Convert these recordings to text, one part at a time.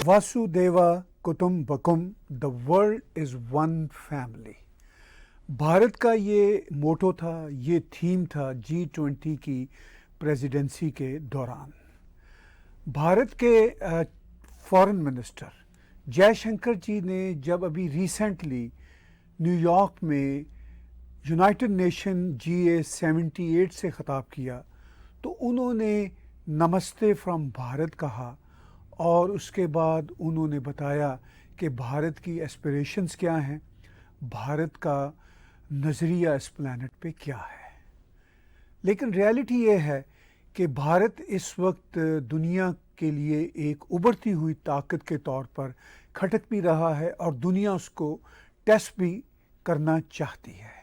वासुदेवा कुटुंबकम, the world is one family. Bharat का ये मोटो था, ये थीम था G20 की प्रेसिडेंसी के दौरान। भारत के फॉरेन मिनिस्टर जयशंकर जी ने जब अभी रिसेंटली न्यूयॉर्क में यूनाइटेड नेशन GA78 से ख़िताब किया तो उन्होंने नमस्ते फ्रॉम भारत कहा और उसके बाद उन्होंने बताया कि भारत की एस्पिरेशंस क्या हैं, भारत का नज़रिया इस प्लैनेट पे क्या है। लेकिन रियलिटी ये है कि भारत इस वक्त दुनिया के लिए एक उभरती हुई ताकत के तौर पर खटक भी रहा है और दुनिया उसको टेस्ट भी करना चाहती है।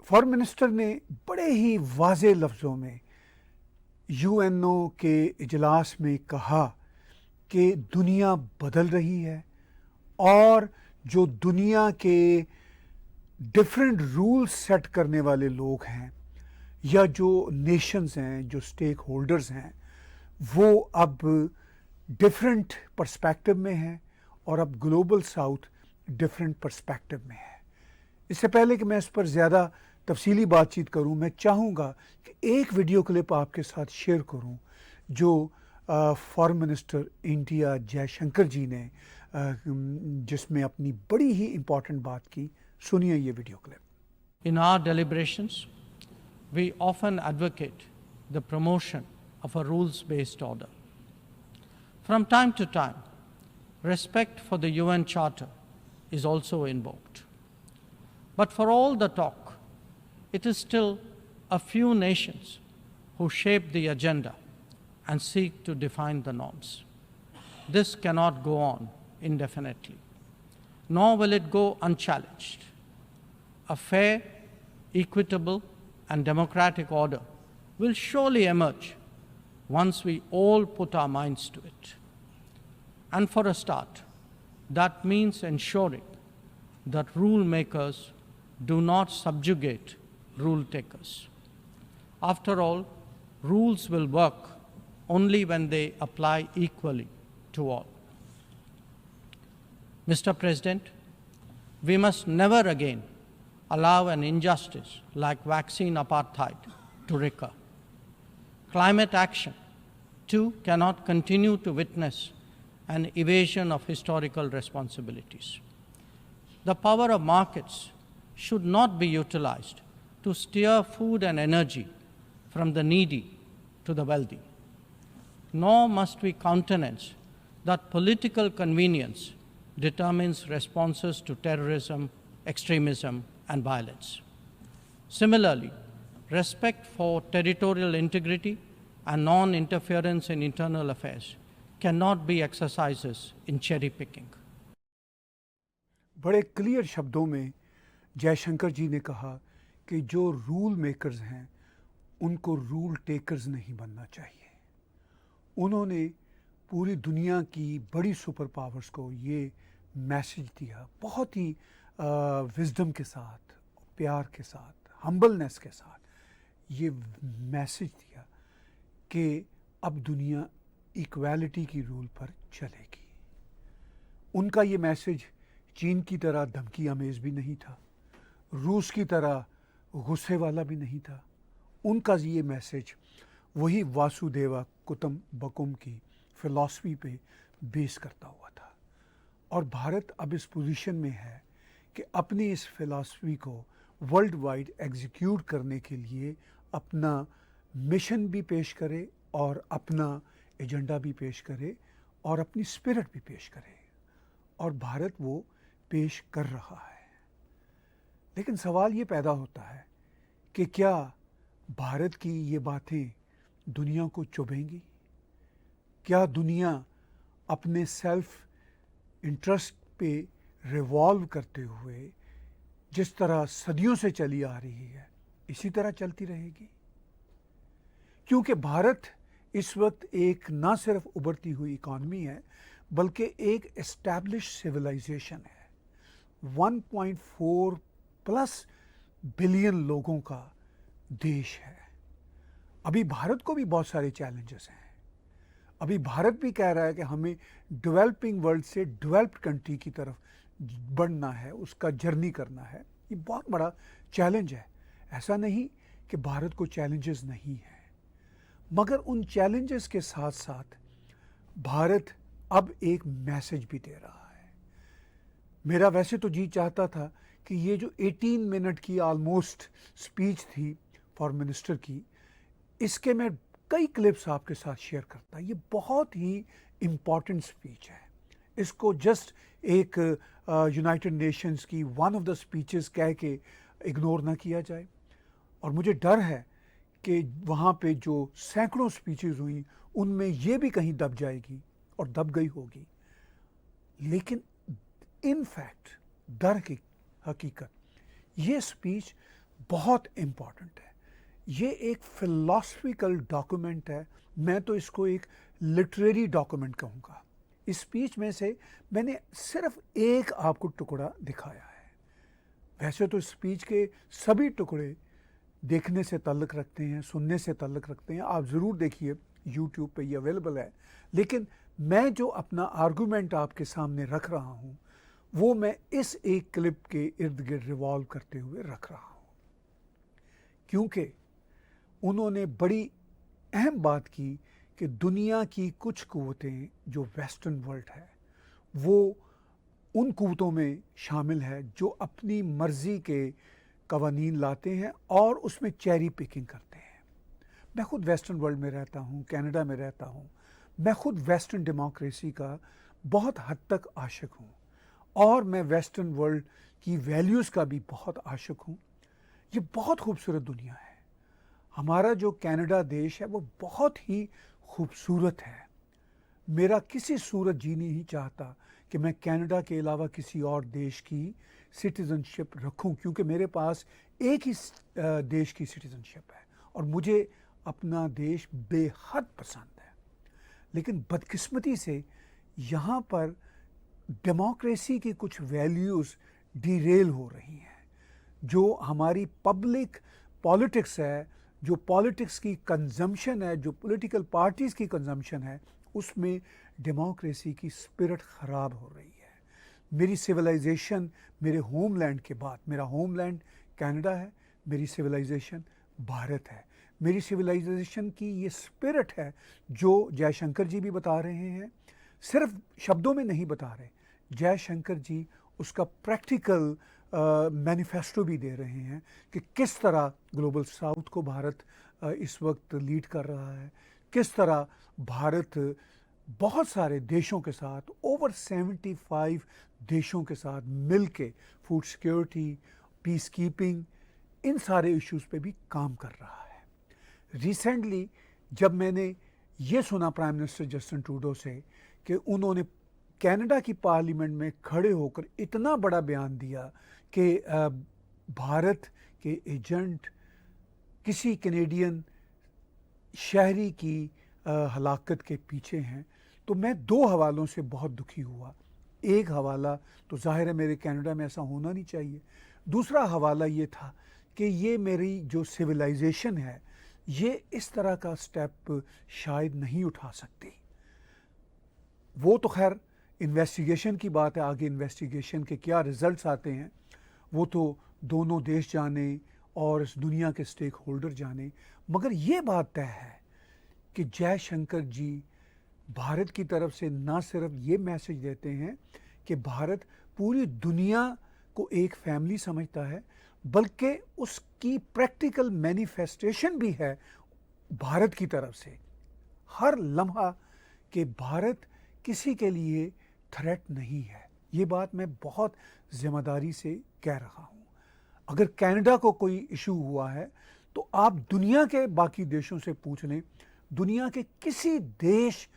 फॉरेन मिनिस्टर ने बड़े ही वाज़े लफ्ज़ों में UNO के इजलास में कहा कि दुनिया बदल रही है और जो दुनिया के डिफरेंट रूल्स सेट करने वाले लोग हैं या जो नेशंस हैं, जो स्टेक होल्डर्स हैं, वो अब डिफरेंट पर्सपेक्टिव में हैं और अब ग्लोबल साउथ डिफरेंट पर्सपेक्टिव में है। इससे पहले कि मैं इस पर ज़्यादा तफसीली बातचीत करूं, मैं चाहूँगा कि एक वीडियो क्लिप आपके साथ शेयर करूं जो फॉरेन मिनिस्टर इंडिया जयशंकर जी ने जिसमें अपनी बड़ी ही इम्पॉर्टेंट बात की। सुनिए ये video clip. In our deliberations, we often advocate the promotion of a rules-based order. From time to time, respect for the UN Charter is also invoked. But for all the talk, it is still a few nations who shape the agenda and seek to define the norms. This cannot go on indefinitely, nor will it go unchallenged. A fair, equitable, and democratic order will surely emerge once we all put our minds to it. And for a start, that means ensuring that rule makers do not subjugate rule takers. After all, rules will work only when they apply equally to all. Mr. President, we must never again allow an injustice like vaccine apartheid to recur. Climate action, too, cannot continue to witness an evasion of historical responsibilities. The power of markets should not be utilized to steer food and energy from the needy to the wealthy. Nor must we countenance that political convenience determines responses to terrorism, extremism, and violence. Similarly, respect for territorial integrity and non-interference in internal affairs cannot be exercises in cherry picking. बड़े clear शब्दों में जयशंकर जी ने कहा कि जो rule makers हैं उनको rule takers नहीं बनना चाहिए। उन्होंने पूरी दुनिया की बड़ी सुपर पावर्स को ये मैसेज दिया, बहुत ही विजडम के साथ, प्यार के साथ, हम्बलनेस के साथ ये मैसेज दिया कि अब दुनिया इक्वालिटी की रूल पर चलेगी। उनका ये मैसेज चीन की तरह धमकी आमेज भी नहीं था, रूस की तरह गुस्से वाला भी नहीं था। उनका ये मैसेज वही वासुदेवा कुटुंबकम की फ़िलॉसफी पे बेस करता हुआ था। और भारत अब इस पोजीशन में है कि अपनी इस फ़िलॉसफी को वर्ल्ड वाइड एग्जीक्यूट करने के लिए अपना मिशन भी पेश करे और अपना एजेंडा भी पेश करे और अपनी स्पिरिट भी पेश करे, और भारत वो पेश कर रहा है। लेकिन सवाल ये पैदा होता है कि क्या भारत की ये बातें दुनिया को चुभेंगी? क्या दुनिया अपने सेल्फ इंटरेस्ट पे रिवॉल्व करते हुए जिस तरह सदियों से चली आ रही है इसी तरह चलती रहेगी? क्योंकि भारत इस वक्त एक ना सिर्फ उभरती हुई इकॉनमी है बल्कि एक एस्टैब्लिश सिविलाइजेशन है। 1.4 प्लस बिलियन लोगों का देश है। अभी भारत को भी बहुत सारे चैलेंजेस हैं। अभी भारत भी कह रहा है कि हमें डेवलपिंग वर्ल्ड से डेवलप्ड कंट्री की तरफ बढ़ना है, उसका जर्नी करना है। ये बहुत बड़ा चैलेंज है। ऐसा नहीं कि भारत को चैलेंजेस नहीं हैं, मगर उन चैलेंजेस के साथ साथ भारत अब एक मैसेज भी दे रहा है। मेरा वैसे तो जी चाहता था कि ये जो 18 मिनट की ऑलमोस्ट स्पीच थी फॉरेन मिनिस्टर की, इसके मैं कई क्लिप्स आपके साथ शेयर करता। ये बहुत ही इम्पॉर्टेंट स्पीच है। इसको जस्ट एक यूनाइटेड नेशंस की वन ऑफ द स्पीचेस कह के इग्नोर ना किया जाए। और मुझे डर है कि वहाँ पे जो सैकड़ों स्पीचेस हुई उनमें ये भी कहीं दब जाएगी और दब गई होगी। लेकिन इन फैक्ट, दर की हकीकत, ये स्पीच बहुत इम्पॉर्टेंट है। ये एक फिलॉसफिकल डॉक्यूमेंट है। मैं तो इसको एक लिटरेरी डॉक्यूमेंट कहूँगा। इस स्पीच में से मैंने सिर्फ एक आपको टुकड़ा दिखाया है। वैसे तो स्पीच के सभी टुकड़े देखने से ताल्लुक़ रखते हैं, सुनने से ताल्लुक़ रखते हैं। आप ज़रूर देखिए, यूट्यूब पे ये अवेलेबल है। लेकिन मैं जो अपना आर्गूमेंट आपके सामने रख रहा हूँ वो मैं इस एक क्लिप के इर्द गिर्द रिवॉल्व करते हुए रख रहा हूँ, क्योंकि उन्होंने बड़ी अहम बात की कि दुनिया की कुछ क़ुव्वतें जो वेस्टर्न वर्ल्ड है वो उन क़ुव्वतों में शामिल है जो अपनी मर्ज़ी के कवानीन लाते हैं और उसमें चेरी पिकिंग करते हैं। मैं ख़ुद वेस्टर्न वर्ल्ड में रहता हूँ, कनाडा में रहता हूँ। मैं ख़ुद वेस्टर्न डेमोक्रेसी का बहुत हद तक आशिक हूँ और मैं वेस्टर्न वर्ल्ड की वैल्यूज़ का भी बहुत आशिक हूँ। ये बहुत खूबसूरत दुनिया है। हमारा जो कनाडा देश है वो बहुत ही खूबसूरत है। मेरा किसी सूरत जी नहीं चाहता कि मैं कनाडा के अलावा किसी और देश की सिटीज़नशिप रखूं, क्योंकि मेरे पास एक ही देश की सिटीज़नशिप है और मुझे अपना देश बेहद पसंद है। लेकिन बदकिस्मती से यहाँ पर डेमोक्रेसी की कुछ वैल्यूज़ डिरेल हो रही हैं। जो हमारी पब्लिक पॉलिटिक्स है, जो पॉलिटिक्स की कंजम्पशन है, जो पॉलिटिकल पार्टीज़ की कंजम्पशन है, उसमें डेमोक्रेसी की स्पिरिट ख़राब हो रही है। मेरी सिविलाइजेशन मेरे होमलैंड के बाद, मेरा होमलैंड कनाडा है, मेरी सिविलाइजेशन भारत है। मेरी सिविलाइजेशन की ये स्पिरिट है जो जयशंकर जी भी बता रहे हैं, सिर्फ शब्दों में नहीं बता रहे। जयशंकर जी उसका प्रैक्टिकल मैनिफेस्टो भी दे रहे हैं कि किस तरह ग्लोबल साउथ को भारत इस वक्त लीड कर रहा है, किस तरह भारत बहुत सारे देशों के साथ, ओवर 75 देशों के साथ मिल के फूड सिक्योरिटी, पीस कीपिंग, इन सारे इश्यूज़ पे भी काम कर रहा है। रिसेंटली जब मैंने ये सुना प्राइम मिनिस्टर जस्टिन ट्रूडो से कि उन्होंने कनाडा की पार्लियामेंट में खड़े होकर इतना बड़ा बयान दिया कि भारत के एजेंट किसी कनेडियन शहरी की हलाकत के पीछे हैं, तो मैं दो हवालों से बहुत दुखी हुआ। एक हवाला तो ज़ाहिर है मेरे कनाडा में ऐसा होना नहीं चाहिए। दूसरा हवाला ये था कि ये मेरी जो सिविलाइजेशन है ये इस तरह का स्टेप शायद नहीं उठा सकती। वो तो खैर इन्वेस्टिगेशन की बात है, आगे इन्वेस्टिगेशन के क्या रिज़ल्ट्स आते हैं वो तो दोनों देश जाने और इस दुनिया के स्टेक होल्डर जाने। मगर ये बात तय है कि जयशंकर जी भारत की तरफ से ना सिर्फ ये मैसेज देते हैं कि भारत पूरी दुनिया को एक फैमिली समझता है, बल्कि उसकी प्रैक्टिकल मैनिफेस्टेशन भी है भारत की तरफ से हर लम्हा कि भारत किसी के लिए थ्रेट नहीं है। ये बात मैं बहुत ज़िम्मेदारी से कह रहा हूँ। अगर कनाडा को कोई इशू हुआ है तो आप दुनिया के बाकी देशों से पूछ लें, दुनिया के किसी देश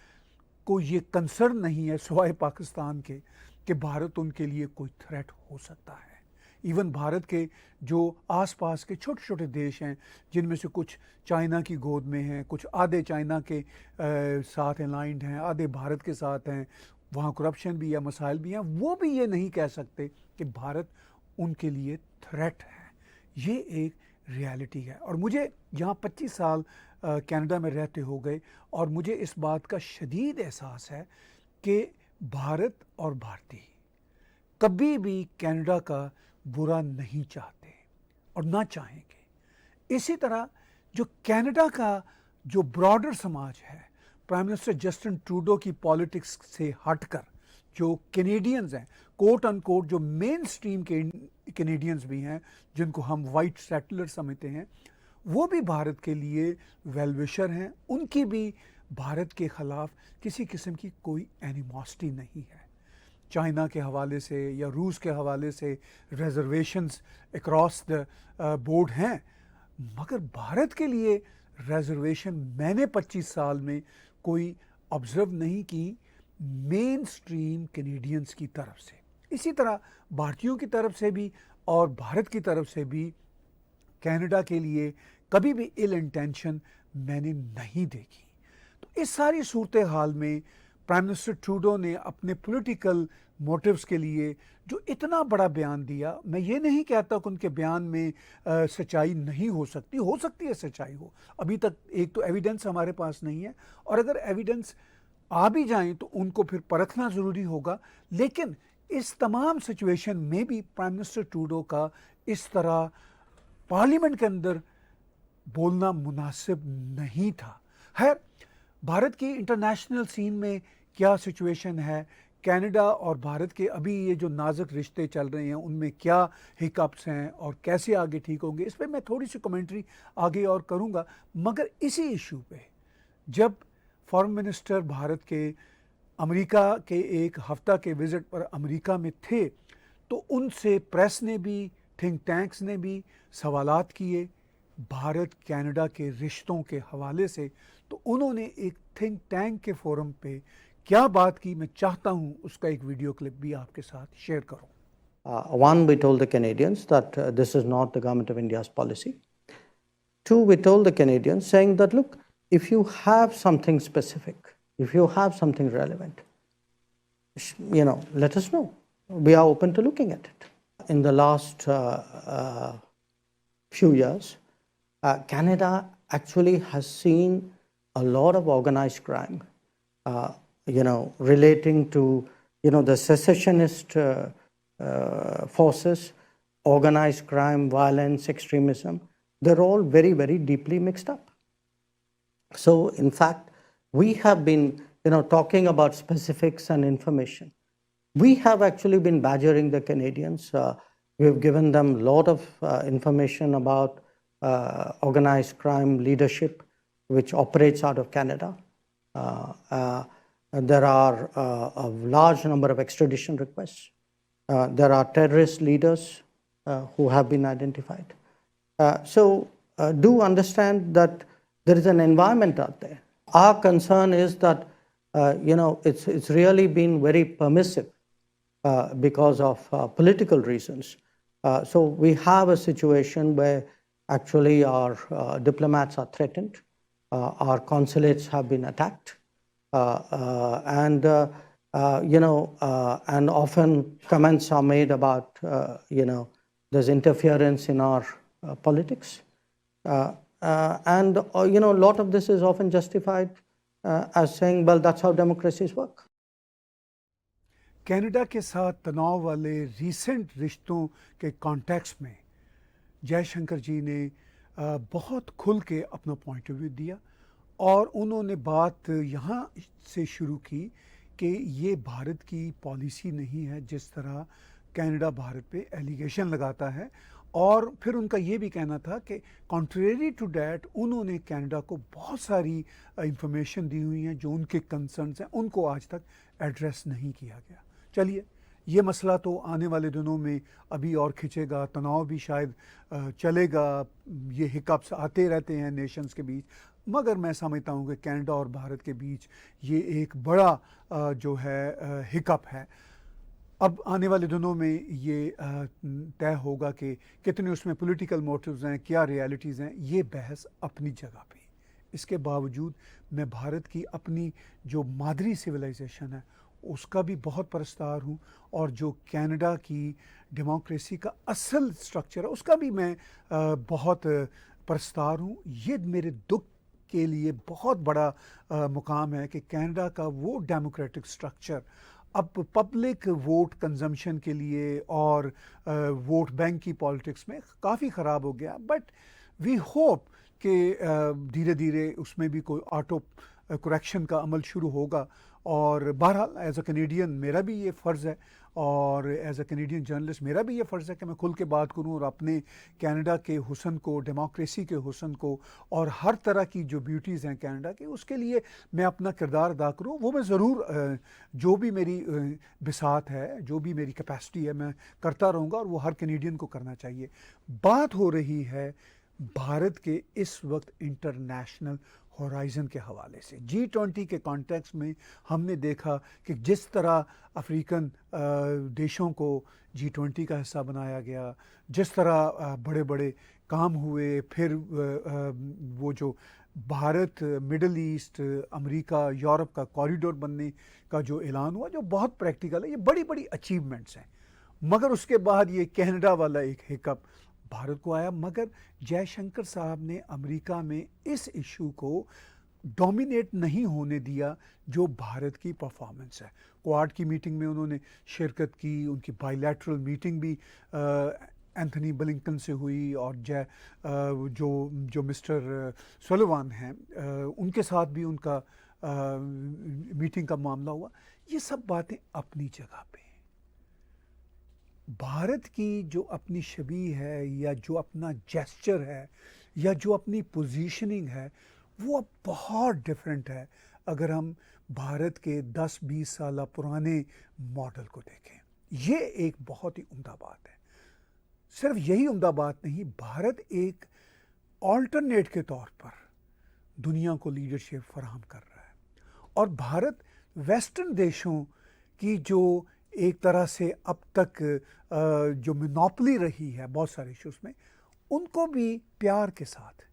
को ये कंसर्न नहीं है सिवाय पाकिस्तान के कि भारत उनके लिए कोई थ्रेट हो सकता है। इवन भारत के जो आसपास के छोटे छोटे देश हैं जिनमें से कुछ चाइना की गोद में हैं, कुछ आधे चाइना के साथ अलाइंड हैं, आधे भारत के साथ हैं, वहाँ करप्शन भी है, मसाइल भी हैं, वो भी ये नहीं कह सकते कि भारत उनके लिए थ्रेट है। ये एक रियलिटी है। और मुझे यहाँ 25 साल कनाडा में रहते हो गए और मुझे इस बात का शदीद एहसास है कि भारत और भारतीय कभी भी कनाडा का बुरा नहीं चाहते और ना चाहेंगे। इसी तरह जो कनाडा का जो ब्रॉडर समाज है, प्राइम मिनिस्टर जस्टिन ट्रूडो की पॉलिटिक्स से हटकर जो कैनेडियंस हैं, कोट अनकोट जो मेन स्ट्रीम के कैनेडियंस भी हैं, जिनको हम वाइट सेटलर समझते हैं, वो भी भारत के लिए वेलविशर हैं। उनकी भी भारत के ख़िलाफ़ किसी किस्म की कोई एनिमोसिटी नहीं है। चाइना के हवाले से या रूस के हवाले से रिजर्वेशंस अक्रॉस द बोर्ड हैं, मगर भारत के लिए रिजर्वेशन मैंने 25 साल में कोई ऑब्ज़र्व नहीं की मेन स्ट्रीम कैनेडियंस की तरफ से। इसी तरह भारतीयों की तरफ से भी और भारत की तरफ से भी कनाडा के लिए कभी भी इल इंटेंशन मैंने नहीं देखी। तो इस सारी सूरत हाल में प्राइम मिनिस्टर ट्रूडो ने अपने पॉलिटिकल मोटिव्स के लिए जो इतना बड़ा बयान दिया, मैं ये नहीं कहता कि उनके बयान में सच्चाई नहीं हो सकती है सच्चाई हो। अभी तक एक तो एविडेंस हमारे पास नहीं है, और अगर एविडेंस आ भी जाएं तो उनको फिर परखना ज़रूरी होगा। लेकिन इस तमाम सिचुएशन में भी प्राइम मिनिस्टर ट्रूडो का इस तरह पार्लियामेंट के अंदर बोलना मुनासिब नहीं था। खैर, भारत की इंटरनेशनल सीन में क्या सिचुएशन है, कनाडा और भारत के अभी ये जो नाजुक रिश्ते चल रहे हैं उनमें क्या हिकअप्स हैं और कैसे आगे ठीक होंगे, इस पर मैं थोड़ी सी कमेंट्री आगे और करूँगा। मगर इसी इशू पे जब फॉरेन मिनिस्टर भारत के अमेरिका के एक हफ्ता के विज़िट पर अमेरिका में थे, तो उनसे प्रेस ने भी, थिंक टैंक्स ने भी सवालात किए भारत कनाडा के रिश्तों के हवाले से। तो उन्होंने एक थिंक टैंक के फोरम पे क्या बात की, मैं चाहता हूं उसका एक वीडियो क्लिप भी आपके साथ शेयर करूं। One, we told the Canadians that this is not the government of India's policy. Two, we told the Canadians saying that, look, if you have something specific, if you have something relevant, let us know. We are open to looking at it. In the last few years, Canada actually has seen a lot of organized crime, relating to, the secessionist forces, organized crime, violence, extremism. They're all very, very deeply mixed up. So, in fact, we have been, talking about specifics and information. We have actually been badgering the Canadians. We have given them a lot of information about organized crime leadership, which operates out of Canada. There are a large number of extradition requests. There are terrorist leaders who have been identified. So do understand that there is an environment out there. Our concern is that, it's really been very permissive because of political reasons. So we have a situation where actually our diplomats are threatened, our consulates have been attacked, and often comments are made about, there's interference in our politics. And a lot of this is often justified as saying, well, that's how democracies work. Canada के साथ तनाव वाले recent रिश्तों के context में जयशंकर जी ने बहुत खुल के अपना पॉइंट ऑफ व्यू दिया, और उन्होंने बात यहाँ से शुरू की कि ये भारत की पॉलिसी नहीं है जिस तरह कनाडा भारत पे एलिगेशन लगाता है। और फिर उनका ये भी कहना था कि कॉन्ट्रेरी टू डैट उन्होंने कनाडा को बहुत सारी इंफॉर्मेशन दी हुई हैं जो उनके कंसर्न्स हैं, उनको आज तक एड्रेस नहीं किया गया। चलिए, ये मसला तो आने वाले दिनों में अभी और खिंचेगा, तनाव भी शायद चलेगा, ये हिकअप्स आते रहते हैं नेशंस के बीच, मगर मैं समझता हूँ कि कनाडा और भारत के बीच ये एक बड़ा जो है हिकअप है। अब आने वाले दिनों में ये तय होगा कि कितने उसमें पॉलिटिकल मोटिव्स हैं, क्या रियलिटीज़ हैं, ये बहस अपनी जगह पे। इसके बावजूद मैं भारत की अपनी जो मादरी सिविलाइजेशन है उसका भी बहुत परस्तार हूँ, और जो कनाडा की डेमोक्रेसी का असल स्ट्रक्चर है उसका भी मैं बहुत प्रस्तार हूँ। ये मेरे दुख के लिए बहुत बड़ा मुकाम है कि कनाडा का वो डेमोक्रेटिक स्ट्रक्चर अब पब्लिक वोट कंजम्पशन के लिए और वोट बैंक की पॉलिटिक्स में काफ़ी ख़राब हो गया। बट वी होप कि धीरे धीरे उसमें भी कोई ऑटो करेक्शन का अमल शुरू होगा। और बहरहाल एज अ कैनेडियन मेरा भी ये फ़र्ज़ है और एज अ कैनेडियन जर्नलिस्ट मेरा भी ये फ़र्ज़ है कि मैं खुल के बात करूं और अपने कनाडा के हुस्न को, डेमोक्रेसी के हुस्न को और हर तरह की जो ब्यूटीज़ हैं कनाडा की, उसके लिए मैं अपना किरदार अदा करूं। वो मैं ज़रूर जो भी मेरी बिसात है, जो भी मेरी कैपेसिटी है, मैं करता रहूँगा और वो हर कैनेडियन को करना चाहिए। बात हो रही है भारत के इस वक्त इंटरनेशनल होराइज़न के हवाले से। G20 के कॉन्टेक्स्ट में हमने देखा कि जिस तरह अफ्रीकन देशों को G20 का हिस्सा बनाया गया, जिस तरह बड़े बड़े काम हुए, फिर वो जो Bharat, middle east, America, Europe का कॉरिडोर बनने का जो ऐलान हुआ, जो बहुत प्रैक्टिकल है, ये बड़ी बड़ी अचीवमेंट्स हैं। मगर उसके बाद ये कनाडा वाला एक हिकअप भारत को आया। मगर जयशंकर साहब ने अमेरिका में इस इशू को डोमिनेट नहीं होने दिया जो भारत की परफॉर्मेंस है। क्वाड की मीटिंग में उन्होंने शिरकत की, उनकी बायलैटरल मीटिंग भी एंथनी ब्लिंकन से हुई और जो मिस्टर सुलिवान हैं उनके साथ भी उनका मीटिंग का मामला हुआ। ये सब बातें अपनी जगह पे। भारत की जो अपनी छवि है या जो अपना जेस्चर है या जो अपनी पोजीशनिंग है वो अब बहुत डिफरेंट है अगर हम भारत के 10-20 साल पुराने मॉडल को देखें। ये एक बहुत ही उम्दा बात है। सिर्फ यही उम्दा बात नहीं, भारत एक ऑल्टरनेट के तौर पर दुनिया को लीडरशिप फराहम कर रहा है और भारत वेस्टर्न देशों की जो एक तरह से अब तक जो मोनोपोली रही है बहुत सारे इश्यूज़ में, उनको भी प्यार के साथ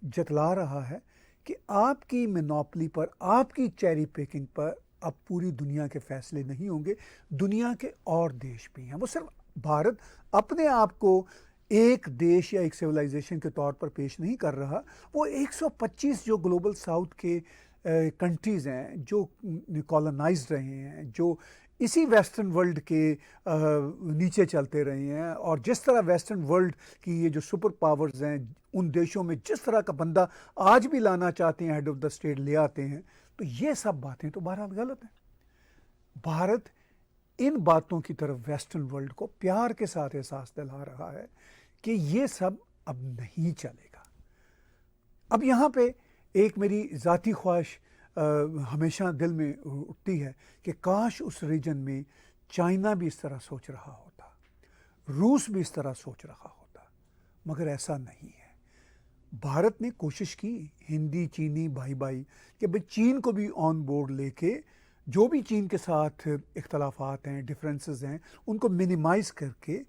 जतला रहा है कि आपकी मोनोपोली पर, आपकी चेरी पिकिंग पर अब पूरी दुनिया के फैसले नहीं होंगे, दुनिया के और देश भी हैं। वो सिर्फ भारत अपने आप को एक देश या एक सिविलाइजेशन के तौर पर पेश नहीं कर रहा, वो 125 जो ग्लोबल साउथ के कंट्रीज़ हैं जो कॉलोनाइज्ड रहे हैं, जो इसी वेस्टर्न वर्ल्ड के नीचे चलते रहे हैं और जिस तरह वेस्टर्न वर्ल्ड की ये जो सुपर पावर्स हैं उन देशों में जिस तरह का बंदा आज भी लाना चाहते हैं हेड ऑफ द स्टेट ले आते हैं, तो ये सब बातें तो बहरहाल गलत हैं। भारत इन बातों की तरफ वेस्टर्न वर्ल्ड को प्यार के साथ एहसास दिला रहा है कि ये सब अब नहीं चलेगा। अब यहाँ पे एक मेरी ज़ाती ख्वाहिश हमेशा दिल में उठती है कि काश उस रीजन में चाइना भी इस तरह सोच रहा होता, रूस भी इस तरह सोच रहा होता, मगर ऐसा नहीं है। भारत ने कोशिश की हिंदी चीनी भाई भाई कि भाई चीन को भी ऑन बोर्ड लेके जो भी चीन के साथ इख्तलाफात हैं, डिफरेंसेस हैं, उनको मिनिमाइज करके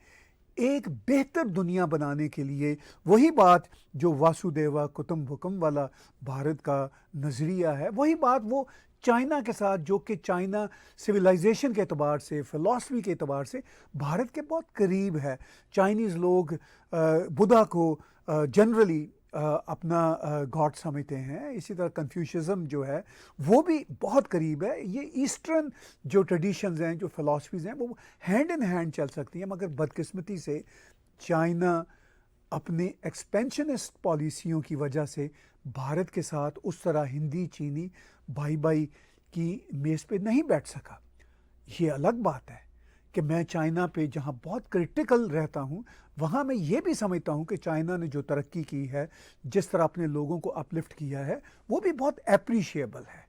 एक बेहतर दुनिया बनाने के लिए वही बात जो वासुदेवा कुटुंबकम वाला भारत का नज़रिया है, वही बात वो चाइना के साथ, जो कि चाइना सिविलाइजेशन के एतबार से, फ़िलासफ़ी के एतबार से भारत के बहुत करीब है। चाइनीज़ लोग बुद्धा को जनरली अपना गॉड समझते हैं, इसी तरह कन्फ्यूशनिज़म जो है वो भी बहुत करीब है। ये ईस्टर्न जो ट्रेडिशंस हैं, जो फ़िलासफ़ीज़ हैं, वो हैंड इन हैंड चल सकती हैं। मगर बदकिस्मती से चाइना अपने एक्सपेंशनिस्ट पॉलिसियों की वजह से भारत के साथ उस तरह हिंदी चीनी भाई भाई की मेज़ पे नहीं बैठ सका। ये अलग बात है कि मैं चाइना पे जहाँ बहुत क्रिटिकल रहता हूँ, वहाँ मैं ये भी समझता हूँ कि चाइना ने जो तरक्की की है, जिस तरह अपने लोगों को अपलिफ्ट किया है, वो भी बहुत एप्रिशिएबल है।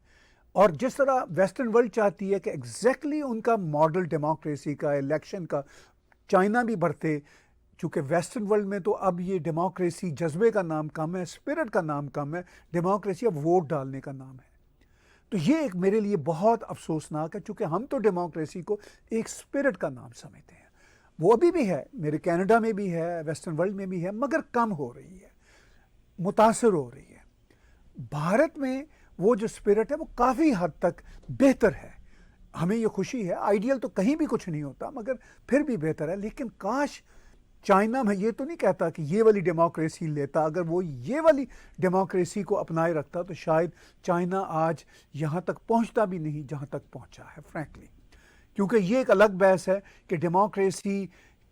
और जिस तरह वेस्टर्न वर्ल्ड चाहती है कि एग्जैक्टली उनका मॉडल डेमोक्रेसी का, इलेक्शन का चाइना भी बरते, चूँकि वेस्टर्न वर्ल्ड में तो अब ये डेमोक्रेसी जज्बे का नाम कम है, स्पिरिट का नाम कम है, डेमोक्रेसी अब वोट डालने का नाम है। तो ये एक मेरे लिए बहुत अफसोसनाक है, चूँकि हम तो डेमोक्रेसी को एक स्पिरिट का नाम समझते हैं। वो अभी भी है, मेरे कनाडा में भी है, वेस्टर्न वर्ल्ड में भी है, मगर कम हो रही है, मुतासर हो रही है। भारत में वो जो स्पिरिट है वो काफ़ी हद तक बेहतर है। हमें ये खुशी है, आइडियल तो कहीं भी कुछ नहीं होता, मगर फिर भी बेहतर है। लेकिन काश चाइना, में ये तो नहीं कहता कि ये वाली डेमोक्रेसी लेता, अगर वो ये वाली डेमोक्रेसी को अपनाए रखता तो शायद चाइना आज यहाँ तक पहुँचता भी नहीं जहाँ तक पहुँचा है, फ्रैंकली। क्योंकि ये एक अलग बहस है कि डेमोक्रेसी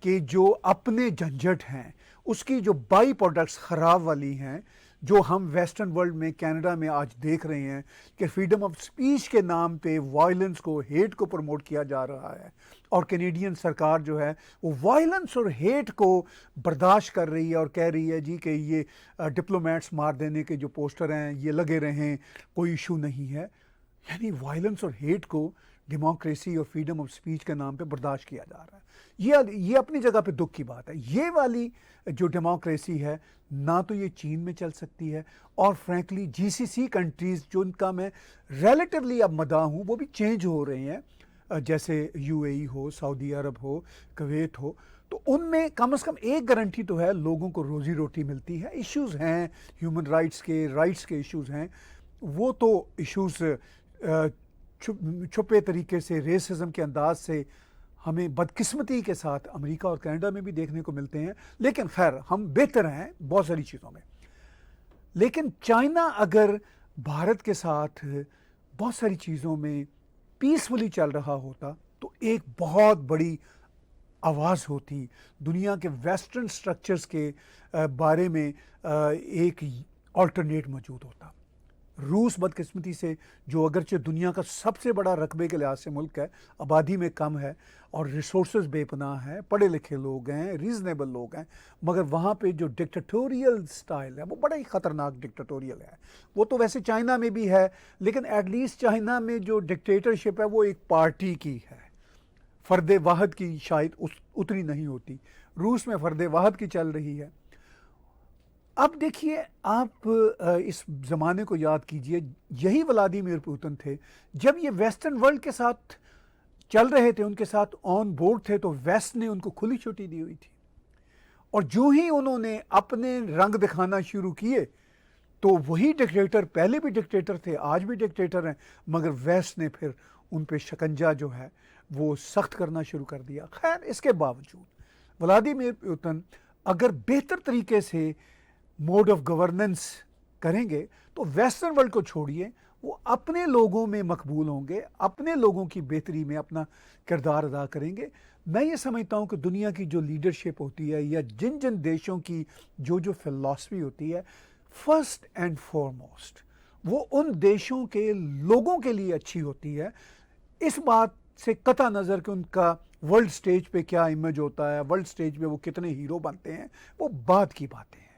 के जो अपने झंझट हैं, उसकी जो बाई प्रोडक्ट्स ख़राब वाली हैं, जो हम वेस्टर्न वर्ल्ड में, कनाडा में आज देख रहे हैं कि फ्रीडम ऑफ स्पीच के नाम पे वायलेंस को, हेट को प्रमोट किया जा रहा है, और कैनेडियन सरकार जो है वो वायलेंस और हेट को बर्दाश्त कर रही है और कह रही है जी कि ये डिप्लोमेट्स मार देने के जो पोस्टर हैं ये लगे रहें, कोई इशू नहीं है। यानी वायलेंस और हेट को डेमोक्रेसी और फ्रीडम ऑफ स्पीच के नाम पे बर्दाश्त किया जा रहा है। ये अपनी जगह पे दुख की बात है। ये वाली जो डेमोक्रेसी है ना तो ये चीन में चल सकती है, और फ्रैंकली जीसीसी कंट्रीज़ जो उनका मैं रिलेटिवली अब मदाह हूँ वो भी चेंज हो रहे हैं, जैसे यूएई हो, सऊदी अरब हो, कुवैत हो, तो उनमें कम से कम एक गारंटी तो है, लोगों को रोज़ी रोटी मिलती है। इश्यूज़ हैं ह्यूमन राइट्स के इश्यूज़ हैं, वो तो इश्यूज़ छुपे तरीके से, रेसिज्म के अंदाज से हमें बदकिस्मती के साथ अमेरिका और कनाडा में भी देखने को मिलते हैं। लेकिन खैर हम बेहतर हैं बहुत सारी चीज़ों में। लेकिन चाइना अगर भारत के साथ बहुत सारी चीज़ों में पीसफुली चल रहा होता तो एक बहुत बड़ी आवाज़ होती, दुनिया के वेस्टर्न स्ट्रक्चर्स के बारे में एक ऑल्टरनेट मौजूद होता। रूस बदकिस्मती से, जो अगरचे दुनिया का सबसे बड़ा रकबे के लिहाज से मुल्क है, आबादी में कम है और रिसोर्सेज बेपनाह है, पढ़े लिखे लोग हैं, रीज़नेबल लोग हैं, मगर वहाँ पे जो डिक्टेटोरियल स्टाइल है वो बड़ा ही ख़तरनाक डिक्टेटोरियल है। वो तो वैसे चाइना में भी है, लेकिन एटलीस्ट चाइना में जो डिक्टेटरशिप है वो एक पार्टी की है, फ़र्द वाहद की शायद उतनी नहीं होती। रूस में फ़र्द वाहद की चल रही है। अब देखिए आप इस ज़माने को याद कीजिए, यही व्लादिमीर पुतिन थे जब ये वेस्टर्न वर्ल्ड के साथ चल रहे थे, उनके साथ ऑन बोर्ड थे, तो वेस्ट ने उनको खुली छुट्टी दी हुई थी, और जो ही उन्होंने अपने रंग दिखाना शुरू किए तो वही डिक्टेटर, पहले भी डिक्टेटर थे, आज भी डिक्टेटर हैं, मगर वेस्ट ने फिर उन पे शिकंजा जो है वो सख्त करना शुरू कर दिया। खैर इसके बावजूद व्लादिमीर पुतिन अगर बेहतर तरीके से मोड ऑफ गवर्नेंस करेंगे तो वेस्टर्न वर्ल्ड को छोड़िए, वो अपने लोगों में मकबूल होंगे, अपने लोगों की बेहतरी में अपना किरदार अदा करेंगे। मैं ये समझता हूँ कि दुनिया की जो लीडरशिप होती है या जिन जिन देशों की जो जो फिलॉसफी होती है, फर्स्ट एंड फॉरमोस्ट वो उन देशों के लोगों के लिए अच्छी होती है। इस बात से कता नज़र कि उनका वर्ल्ड स्टेज पे क्या इमेज होता है, वर्ल्ड स्टेज पे वो कितने हीरो बनते हैं, वो बाद की बातें हैं।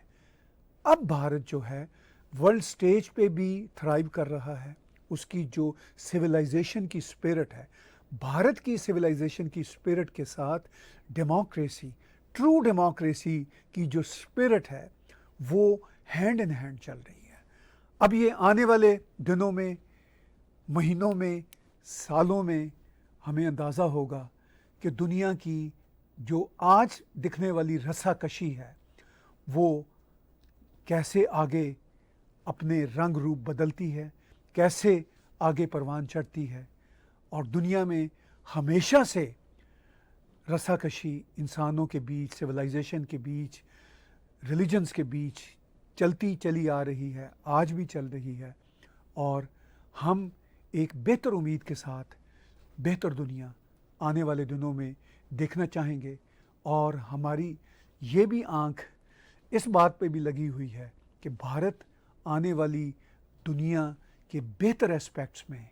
अब भारत जो है वर्ल्ड स्टेज पे भी थ्राइव कर रहा है, उसकी जो सिविलाइजेशन की स्पिरिट है, भारत की सिविलाइजेशन की स्पिरिट के साथ डेमोक्रेसी, ट्रू डेमोक्रेसी की जो स्पिरिट है वो हैंड इन हैंड चल रही है। अब ये आने वाले दिनों में, महीनों में, सालों में हमें अंदाज़ा होगा कि दुनिया की जो आज दिखने वाली रस्साकशी है वो कैसे आगे अपने रंग रूप बदलती है, कैसे आगे परवान चढ़ती है, और दुनिया में हमेशा से रस्साकशी इंसानों के बीच, सिविलाइजेशन के बीच, रिलीजन्स के बीच चलती चली आ रही है, आज भी चल रही है। और हम एक बेहतर उम्मीद के साथ बेहतर दुनिया आने वाले दिनों में देखना चाहेंगे, और हमारी ये भी आँख इस बात पे भी लगी हुई है कि भारत आने वाली दुनिया के बेहतर एस्पेक्ट्स में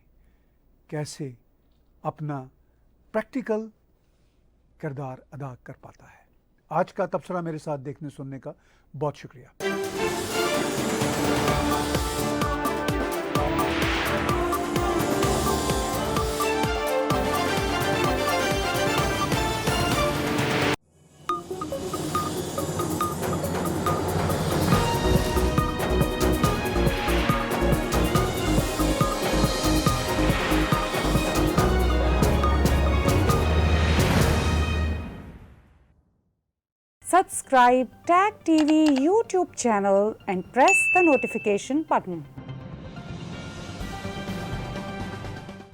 कैसे अपना प्रैक्टिकल किरदार अदा कर पाता है। आज का तबसरा मेरे साथ देखने सुनने का बहुत शुक्रिया। Subscribe Tag TV YouTube channel and press the notification button.